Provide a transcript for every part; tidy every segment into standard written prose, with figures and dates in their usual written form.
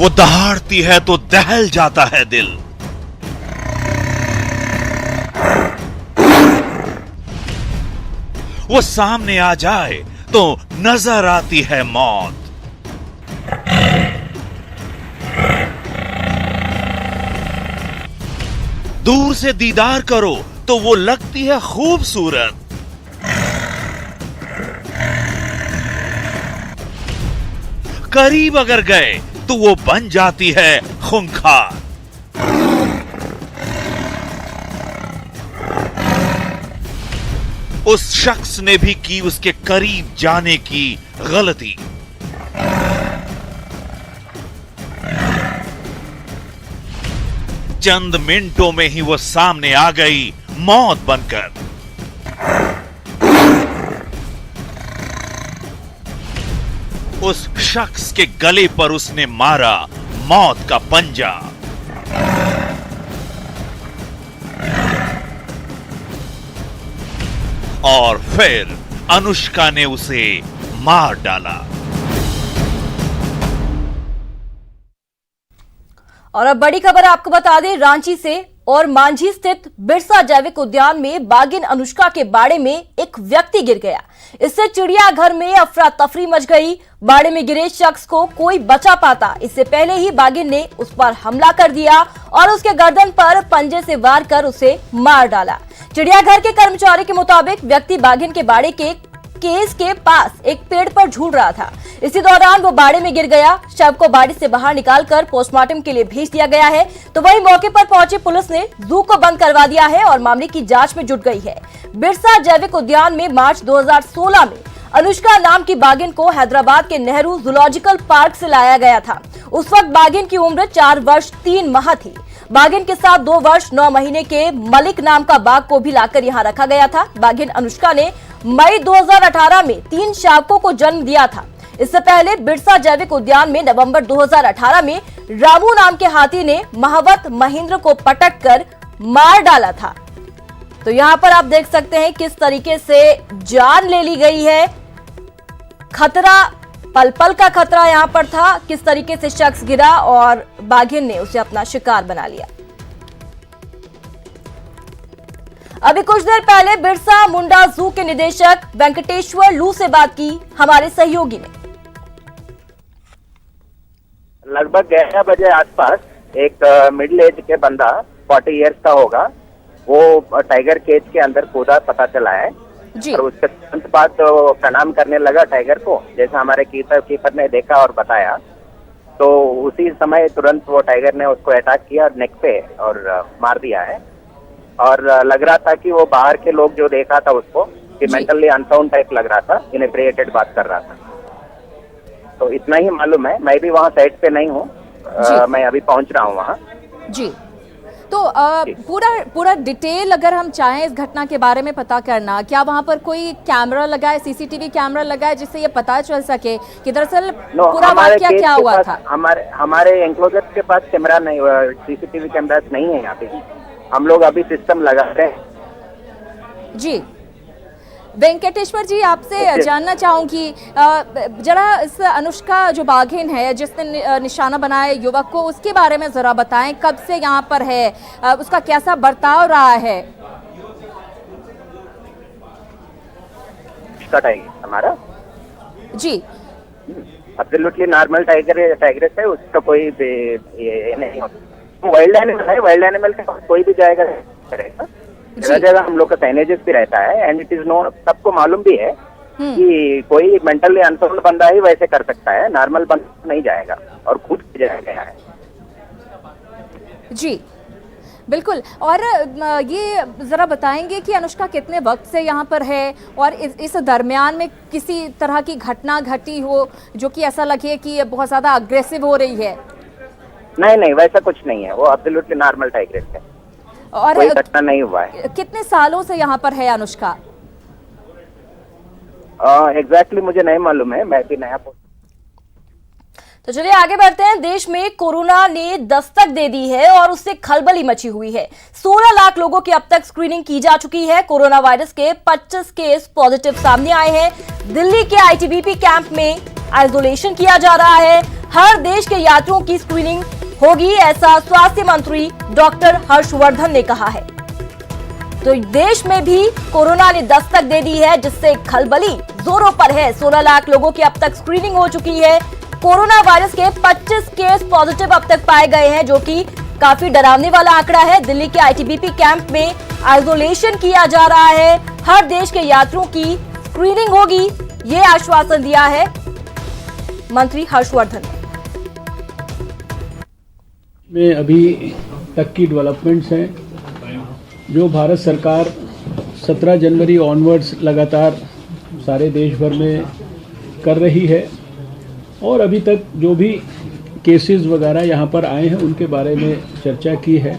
वो दहाड़ती है तो दहल जाता है दिल। वो सामने आ जाए तो नजर आती है मौत। दूर से दीदार करो तो वो लगती है खूबसूरत। करीब अगर गए तो वो बन जाती है खूंखार। उस शख्स ने भी की उसके करीब जाने की गलती। चंद मिनटों में ही वो सामने आ गई मौत बनकर। उस शख्स के गले पर उसने मारा मौत का पंजा। और फिर अनुष्का ने उसे मार डाला। और अब बड़ी खबर आपको बता दें रांची से और मांझी स्थित बिरसा जैविक उद्यान में बाघिन अनुष्का के बाड़े में एक व्यक्ति गिर गया। इससे चिड़ियाघर में अफरा तफरी मच गई। बाड़े में गिरे शख्स को कोई बचा पाता, इससे पहले ही बाघिन ने उस पर हमला कर दिया और उसके गर्दन पर पंजे से वार कर उसे मार डाला। चिड़ियाघर के कर्मचारी के मुताबिक व्यक्ति बाघिन के बाड़े के केस के पास एक पेड़ पर झूल रहा था। इसी दौरान वो बाड़े में गिर गया। शव को बाड़े से बाहर निकालकर पोस्टमार्टम के लिए भेज दिया गया है। तो वहीं मौके पर पहुंची पुलिस ने जू को बंद करवा दिया है और मामले की जांच में जुट गई है। बिरसा जैविक उद्यान में मार्च 2016 में अनुष्का नाम की बाघिन को हैदराबाद के नेहरू जूलॉजिकल पार्क से लाया गया था। उस वक्त बाघिन की उम्र 4 वर्ष 3 माह थी। बाघिन के साथ 2 वर्ष 9 महीने के मलिक नाम का बाघ को भी लाकर यहां रखा गया था। बाघिन अनुष्का ने मई 2018 में 3 शावकों को जन्म दिया था। इससे पहले बिरसा जैविक उद्यान में नवंबर 2018 में रामू नाम के हाथी ने महावत महेंद्र को पटक कर मार डाला था। तो यहाँ पर आप देख सकते हैं किस तरीके से जान ले ली गई है। खतरा, पल पल का खतरा यहाँ पर था। किस तरीके से शख्स गिरा और बाघिन ने उसे अपना शिकार बना लिया। अभी कुछ देर पहले बिरसा मुंडा जू के निदेशक वेंकटेश्वर लू से बात की हमारे सहयोगी ने। लगभग 11 बजे आसपास एक मिडिल एज के बंदा 40 इयर्स का होगा, वो टाइगर केज के अंदर कूदा, पता चला है जी। और उसके तुरंत बाद तो प्रणाम करने लगा टाइगर को, जैसा हमारे कीपर ने देखा और बताया। तो उसी समय तुरंत वो टाइगर ने उसको अटैक किया नेक पे और मार दिया है। और लग रहा था कि वो बाहर के लोग जो देखा था उसको कि मेंटली अनसाउंड टाइप लग रहा था, इनएप्रिएटेड बात कर रहा था। तो इतना ही मालूम है। मैं भी वहाँ साइड पे नहीं हूँ, मैं अभी पहुँच रहा हूँ वहाँ जी। तो पूरा डिटेल अगर हम चाहें इस घटना के बारे में पता करना, क्या वहाँ पर कोई कैमरा लगा है, सीसीटीवी कैमरा लगा है जिससे ये पता चल सके कि दरअसल पूरा वाकया क्या हुआ था? हमारे एंक्लोजर के पास कैमरा नहीं, सीसीटीवी कैमरा नहीं है यहाँ पे। हम लोग अभी सिस्टम लगा रहे हैं जी। वेंकटेश्वर जी, आपसे जानना चाहूंगी जरा इस अनुष्का जो बाघिन है जिसने निशाना बनाया युवक को, उसके बारे में जरा बताएं। कब से यहाँ पर है, उसका कैसा बर्ताव रहा है? हमारा जी एब्सोल्युटली नॉर्मल टाइग्रेस है, उसका कोई ये नहीं होता। वाइल्ड एनिमल है, वाइल्ड एनिमल के पास कोई भी जाएगा करेगा। जगह जगह हम लोग का साइनेजेस भी रहता है एंड इट इज नोन, सबको मालूम भी है कि कोई मेंटली अनसाउंड बंदा ही वैसे कर सकता है, नॉर्मल बंदा नहीं जाएगा और खुद जाएगा है जी। बिल्कुल। और ये जरा बताएंगे कि अनुष्का कितने वक्त से यहाँ पर है और इस दरमियान में किसी तरह की घटना घटी हो जो कि ऐसा लगे कि ये बहुत ज्यादा अग्रेसिव हो रही है? नहीं, वैसा कुछ नहीं है, वो एब्सोल्युटली नॉर्मल टाइग्रेस है और कोई घटना नहीं हुआ है। कितने सालों से यहाँ पर है अनुष्का? एग्जैक्टली मुझे नहीं मालूम है, मैं भी नया। तो चलिए आगे बढ़ते हैं। देश में कोरोना ने दस्तक दे दी है और उससे खलबली मची हुई है। 16 लाख लोगों की अब तक स्क्रीनिंग की जा चुकी है। कोरोना वायरस के 25 केस पॉजिटिव सामने आए हैं। दिल्ली के आईटीबीपी कैंप में आइसोलेशन किया जा रहा है। हर देश के यात्रियों की स्क्रीनिंग होगी, ऐसा स्वास्थ्य मंत्री डॉक्टर हर्षवर्धन ने कहा है। तो देश में भी कोरोना ने दस्तक दे दी है, जिससे खलबली जोरों पर है। 16 लाख लोगों की अब तक स्क्रीनिंग हो चुकी है। कोरोना वायरस के 25 केस पॉजिटिव अब तक पाए गए हैं, जो कि काफी डरावने वाला आंकड़ा है। दिल्ली के आईटीबीपी कैंप में आइसोलेशन किया जा रहा है। हर देश के यात्रियों की स्क्रीनिंग होगी, ये आश्वासन दिया है मंत्री हर्षवर्धन ने। में अभी तक की डेवलपमेंट्स हैं जो भारत सरकार 17 जनवरी ऑनवर्ड्स लगातार सारे देश भर में कर रही है, और अभी तक जो भी केसेस वगैरह यहाँ पर आए हैं उनके बारे में चर्चा की है।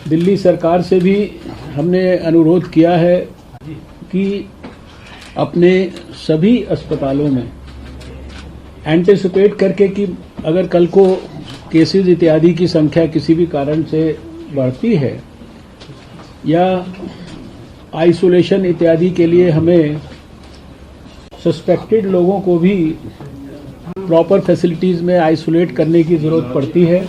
दिल्ली सरकार से भी हमने अनुरोध किया है कि अपने सभी अस्पतालों में एंटिसिपेट करके कि अगर कल को केसेस इत्यादि की संख्या किसी भी कारण से बढ़ती है या आइसोलेशन इत्यादि के लिए हमें सस्पेक्टेड लोगों को भी प्रॉपर फैसिलिटीज में आइसोलेट करने की जरूरत पड़ती है।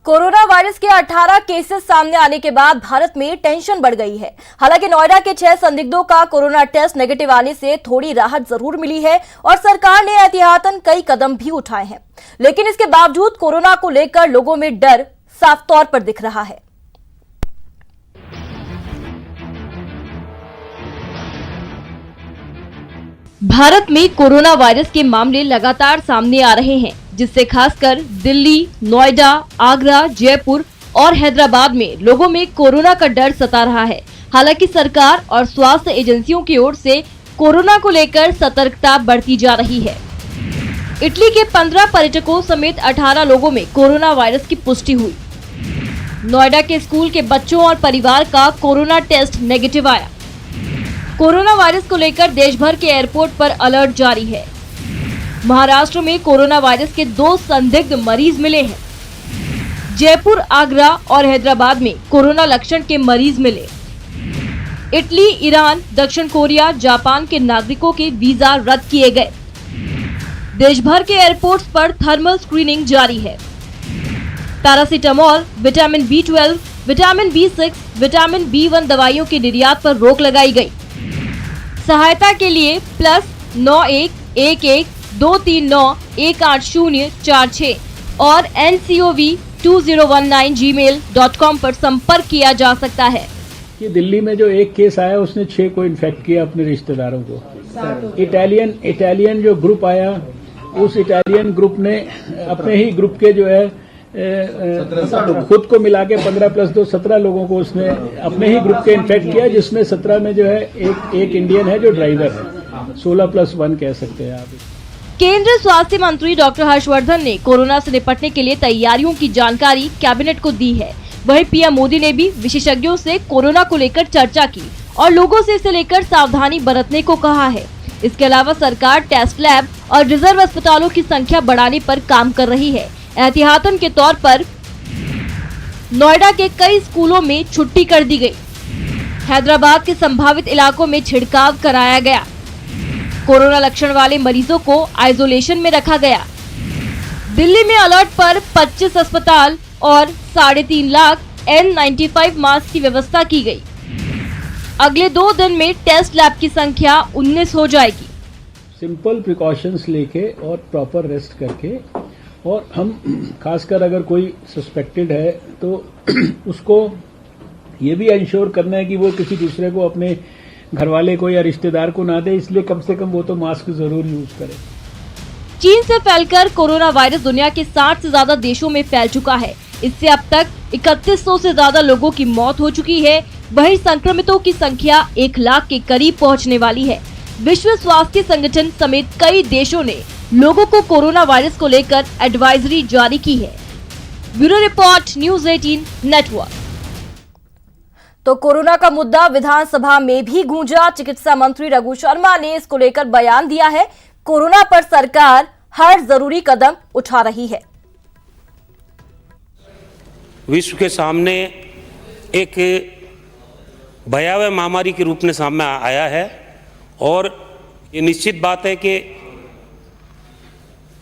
कोरोना वायरस के 18 केसेस सामने आने के बाद भारत में टेंशन बढ़ गई है। हालांकि नोएडा के 6 संदिग्धों का कोरोना टेस्ट नेगेटिव आने से थोड़ी राहत जरूर मिली है और सरकार ने एहतियातन कई कदम भी उठाए हैं, लेकिन इसके बावजूद कोरोना को लेकर लोगों में डर साफ तौर पर दिख रहा है। भारत में कोरोना वायरस के मामले लगातार सामने आ रहे हैं, जिससे खासकर दिल्ली, नोएडा, आगरा, जयपुर और हैदराबाद में लोगों में कोरोना का डर सता रहा है। हालांकि सरकार और स्वास्थ्य एजेंसियों की ओर से कोरोना को लेकर सतर्कता बढ़ती जा रही है। इटली के 15 पर्यटकों समेत 18 लोगों में कोरोना वायरस की पुष्टि हुई। नोएडा के स्कूल के बच्चों और परिवार का कोरोना टेस्ट नेगेटिव आया। कोरोना वायरस को लेकर देश भर के एयरपोर्ट पर अलर्ट जारी है। महाराष्ट्र में कोरोना वायरस के 2 संदिग्ध मरीज मिले हैं। जयपुर, आगरा और हैदराबाद में कोरोना लक्षण के मरीज मिले। इटली, ईरान, दक्षिण कोरिया, जापान के नागरिकों के वीजा रद्द किए गए। देश भर के एयरपोर्ट्स पर थर्मल स्क्रीनिंग जारी है। Paracetamol, vitamin B12, vitamin B6, vitamin B1 दवाइयों के निर्यात पर रोक लगाई गई। सहायता के लिए +911123918046 और ncov2019gmail.com पर संपर्क किया जा सकता है। कि दिल्ली में जो एक केस आया उसने 6 को इन्फेक्ट किया अपने रिश्तेदारों को। इटालियन जो ग्रुप आया, उस इटालियन ग्रुप ने अपने ही ग्रुप के जो है खुद को मिला के 15+2 17 लोगों को उसने अपने ही ग्रुप के इन्फेक्ट किया, जिसमें 17 में जो है एक इंडियन है जो ड्राइवर है। 16+1 कह सकते हैं आप। केंद्रीय स्वास्थ्य मंत्री डॉक्टर हर्षवर्धन ने कोरोना से निपटने के लिए तैयारियों की जानकारी कैबिनेट को दी है। वहीं पीएम मोदी ने भी विशेषज्ञों से कोरोना को लेकर चर्चा की और लोगों से इसे लेकर सावधानी बरतने को कहा है। इसके अलावा सरकार टेस्ट लैब और रिजर्व अस्पतालों की संख्या बढ़ाने पर काम कर रही है। एहतियातन के तौर पर नोएडा के कई स्कूलों में छुट्टी कर दी गई। हैदराबाद के संभावित इलाकों में छिड़काव कराया गया। कोरोना लक्षण वाले मरीजों को आइसोलेशन में रखा गया। दिल्ली में अलर्ट पर 25 अस्पताल और 3.5 लाख N95 मास्क की व्यवस्था की गई। अगले 2 दिन में टेस्ट लैब की संख्या 19 हो जाएगी। सिंपल प्रिकॉशंस लेके और प्रॉपर रेस्ट करके, और हम खासकर अगर कोई सस्पेक्टेड है तो उसको ये भी इंश्योर करना है कि वो किसी दूसरे को, अपने घरवाले को या रिश्तेदार को ना दे, इसलिए कम से कम वो तो मास्क जरूर यूज करे। चीन से फैलकर कोरोना वायरस दुनिया के 60 से ज्यादा देशों में फैल चुका है। इससे अब तक 3100 से ज्यादा लोगों की मौत हो चुकी है। वहीं संक्रमितों की संख्या 1 लाख के करीब पहुंचने वाली है। विश्व स्वास्थ्य संगठन समेत कई देशों ने लोगों को कोरोना वायरस को लेकर एडवाइजरी जारी की है। Bureau report, news 18 network. तो कोरोना का मुद्दा विधानसभा में भी गूंजा। चिकित्सा मंत्री रघु शर्मा ने इसको लेकर बयान दिया है। कोरोना पर सरकार हर जरूरी कदम उठा रही है। विश्व के सामने एक भयावह महामारी के रूप में सामने आया है, और ये निश्चित बात है कि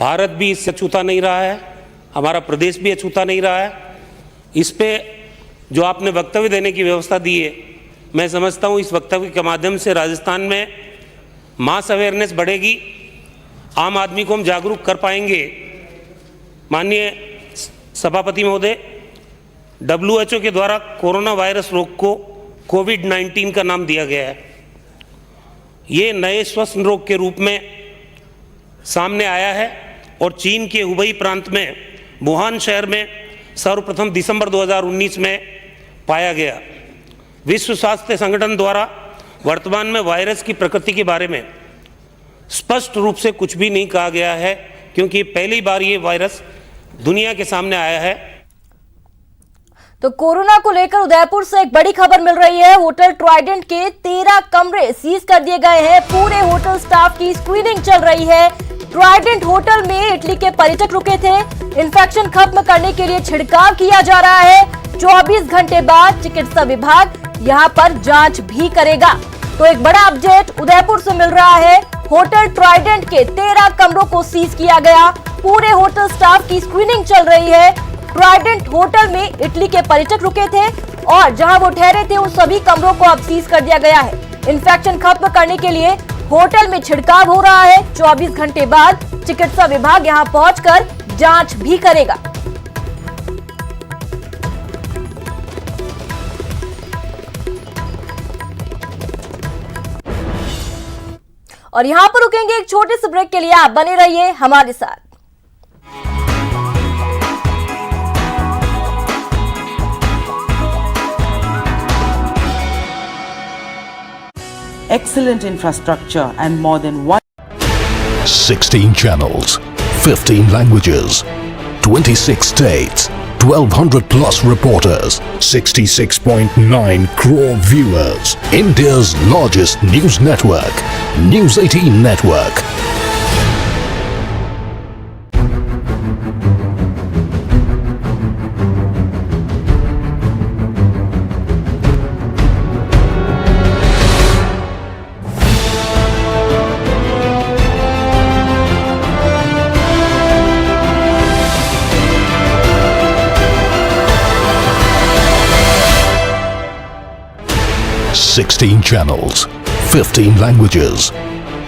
भारत भी इससे अछूता नहीं रहा है, हमारा प्रदेश भी अछूता नहीं रहा है। इस पे जो आपने वक्तव्य देने की व्यवस्था दी है, मैं समझता हूँ इस वक्तव्य के माध्यम से राजस्थान में मास अवेयरनेस बढ़ेगी, आम आदमी को हम जागरूक कर पाएंगे। माननीय सभापति महोदय, WHO के द्वारा कोरोना वायरस रोग को कोविड-19 का नाम दिया गया है। ये नए श्वसन रोग के रूप में सामने आया है और चीन के हुबई प्रांत में वुहान शहर में सर्वप्रथम दिसंबर 2019 में पाया गया। विश्व स्वास्थ्य संगठन द्वारा वर्तमान में वायरस की प्रकृति के बारे में स्पष्ट रूप से कुछ भी नहीं कहा गया है, क्योंकि पहली बार ये वायरस दुनिया के सामने आया है। तो कोरोना को लेकर उदयपुर से एक बड़ी खबर मिल रही है। होटल ट्राइडेंट के 13 कमरे सीज कर दिए गए हैं। पूरे होटल स्टाफ की स्क्रीनिंग चल रही है। ट्राइडेंट होटल में इटली के पर्यटक रुके थे। इन्फेक्शन खत्म करने के लिए छिड़काव किया जा रहा है। 24 घंटे बाद चिकित्सा विभाग यहां पर जांच भी करेगा। तो एक बड़ा अपडेट उदयपुर से मिल रहा है। होटल ट्राइडेंट के 13 कमरों को सीज किया गया। पूरे होटल स्टाफ की स्क्रीनिंग चल रही है। ट्राइडेंट होटल में इटली के पर्यटक रुके थे और जहां वो ठहरे थे उन सभी कमरों को अब सीज कर दिया गया है। इन्फेक्शन खत्म करने के लिए होटल में छिड़काव हो रहा है। 24 घंटे बाद चिकित्सा विभाग यहां पहुंचकर जांच भी करेगा। और यहां पर रुकेंगे एक छोटे से ब्रेक के लिए। आप बने रहिए हमारे साथ। Excellent infrastructure and more than 16 channels, 15 languages, 26 states, 1200 plus reporters, 66.9 crore viewers. India's largest news network, News 18 Network. Sixteen channels, 15 languages,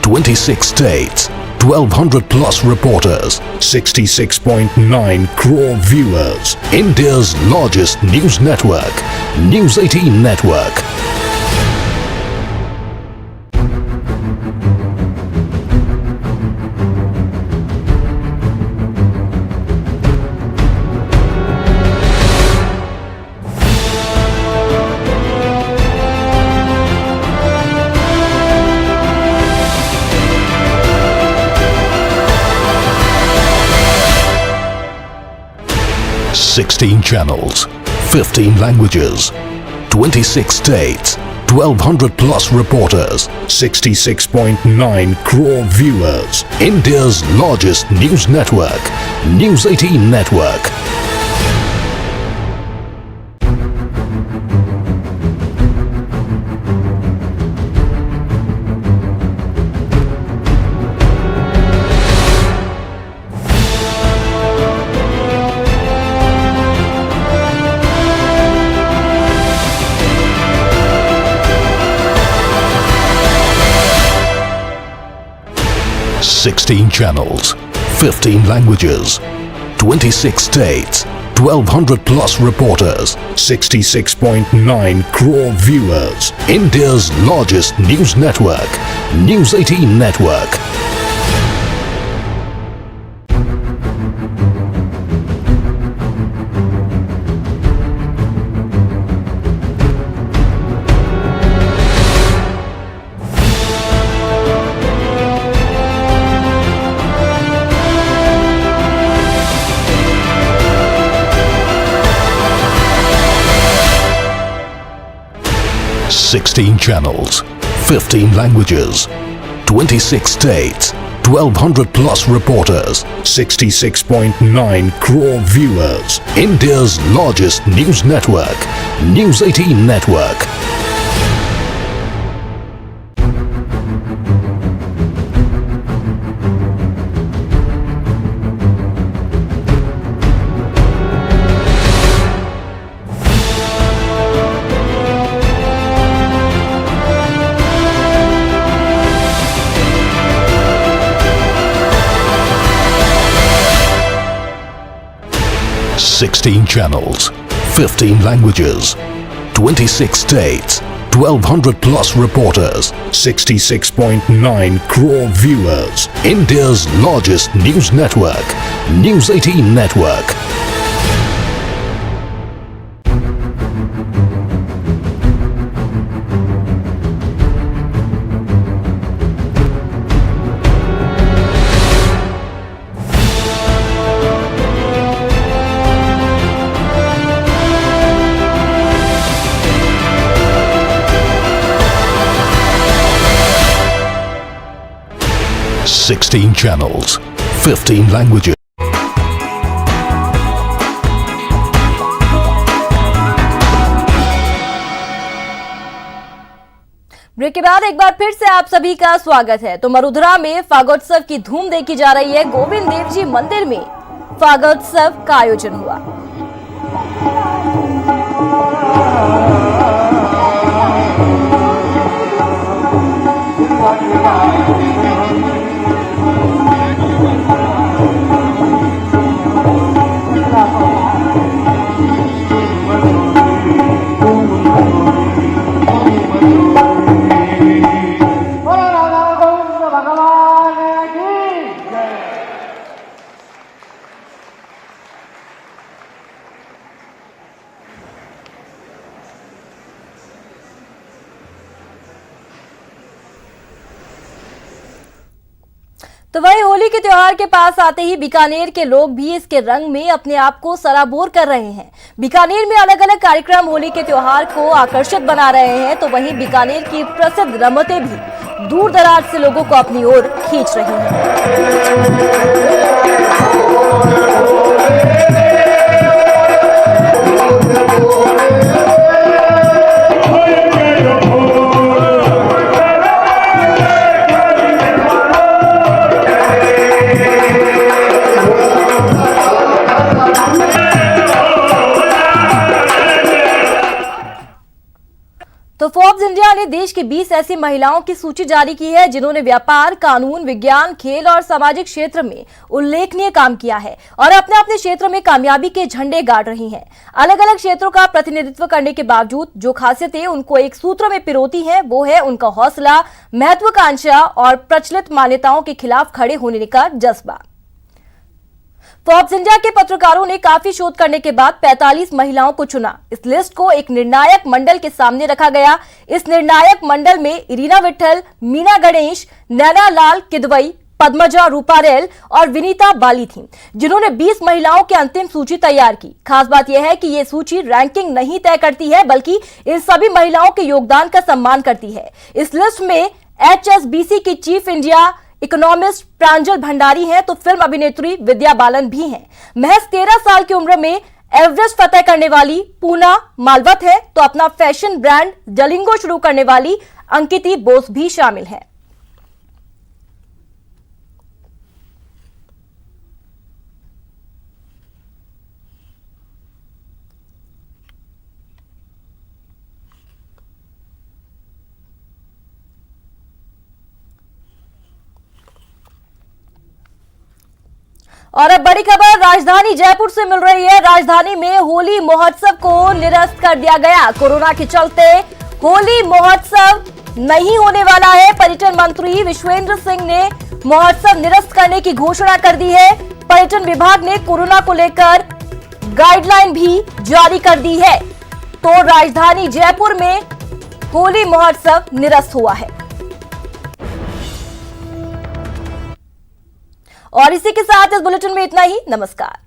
26 states, 1200 plus reporters, 66.9 crore viewers. India's largest news network, News 18 Network. Sixteen channels, 15 languages, 26 states, 1200 plus reporters, 66.9 crore viewers. India's largest news network, News 18 Network. Sixteen channels, 15 languages, 26 states, 1200 plus reporters, 66.9 crore viewers. India's largest news network, News 18 Network. Sixteen channels, 15 languages, 26 states, 1200 plus reporters, 66.9 crore viewers. India's largest news network, News 18 Network. 16 channels, 15 languages, 26 states, 1200 plus reporters, 66.9 crore viewers. India's largest news network, News 18 Network. Sixteen channels, 15 languages. Break के बाद एक बार फिर से आप सभी का स्वागत है। तो मरुधरा में फागोत्सव की धूम देखी जा रही है। गोविंद देव जी मंदिर में फागोत्सव का आयोजन हुआ। तो वही होली के त्योहार के पास आते ही बीकानेर के लोग भी इसके रंग में अपने आप को सराबोर कर रहे हैं। बीकानेर में अलग अलग कार्यक्रम होली के त्योहार को आकर्षित बना रहे हैं। तो वहीं बीकानेर की प्रसिद्ध रमतें भी दूर दराज से लोगों को अपनी ओर खींच रही हैं। तो फोर्ब्स इंडिया ने देश की 20 ऐसी महिलाओं की सूची जारी की है जिन्होंने व्यापार, कानून, विज्ञान, खेल और सामाजिक क्षेत्र में उल्लेखनीय काम किया है और अपने अपने क्षेत्र में कामयाबी के झंडे गाड़ रही हैं। अलग अलग क्षेत्रों का प्रतिनिधित्व करने के बावजूद जो खासियतें उनको एक सूत्र में पिरोती हैं, वो है उनका हौसला, महत्वाकांक्षा और प्रचलित मान्यताओं के खिलाफ खड़े होने का जज्बा। फोर्ब्स इंडिया के पत्रकारों ने काफी शोध करने के बाद 45 महिलाओं को चुना। इस लिस्ट को एक निर्णायक मंडल के सामने रखा गया। इस निर्णायक मंडल में इरीना विट्ठल, मीना गणेश, नैना लाल किदवई, पद्मजा रूपारेल और विनीता बाली थीं, जिन्होंने 20 महिलाओं की अंतिम सूची तैयार की। खास बात यह है कि ये सूची रैंकिंग नहीं तय करती है, बल्कि इन सभी महिलाओं के योगदान का सम्मान करती है। इस लिस्ट में HSBC की चीफ इंडिया इकोनॉमिस्ट प्रांजल भंडारी हैं, तो फिल्म अभिनेत्री विद्या बालन भी हैं। महज 13 साल की उम्र में एवरेस्ट फतह करने वाली पूना मालवत है, तो अपना फैशन ब्रांड जलिंगो शुरू करने वाली अंकिति बोस भी शामिल है। और अब बड़ी खबर राजधानी जयपुर से मिल रही है। राजधानी में होली महोत्सव को निरस्त कर दिया गया। कोरोना के चलते होली महोत्सव नहीं होने वाला है। पर्यटन मंत्री विश्वेंद्र सिंह ने महोत्सव निरस्त करने की घोषणा कर दी है। पर्यटन विभाग ने कोरोना को लेकर गाइडलाइन भी जारी कर दी है। तो राजधानी जयपुर में होली महोत्सव निरस्त हुआ है। और इसी के साथ इस बुलेटिन में इतना ही। नमस्कार।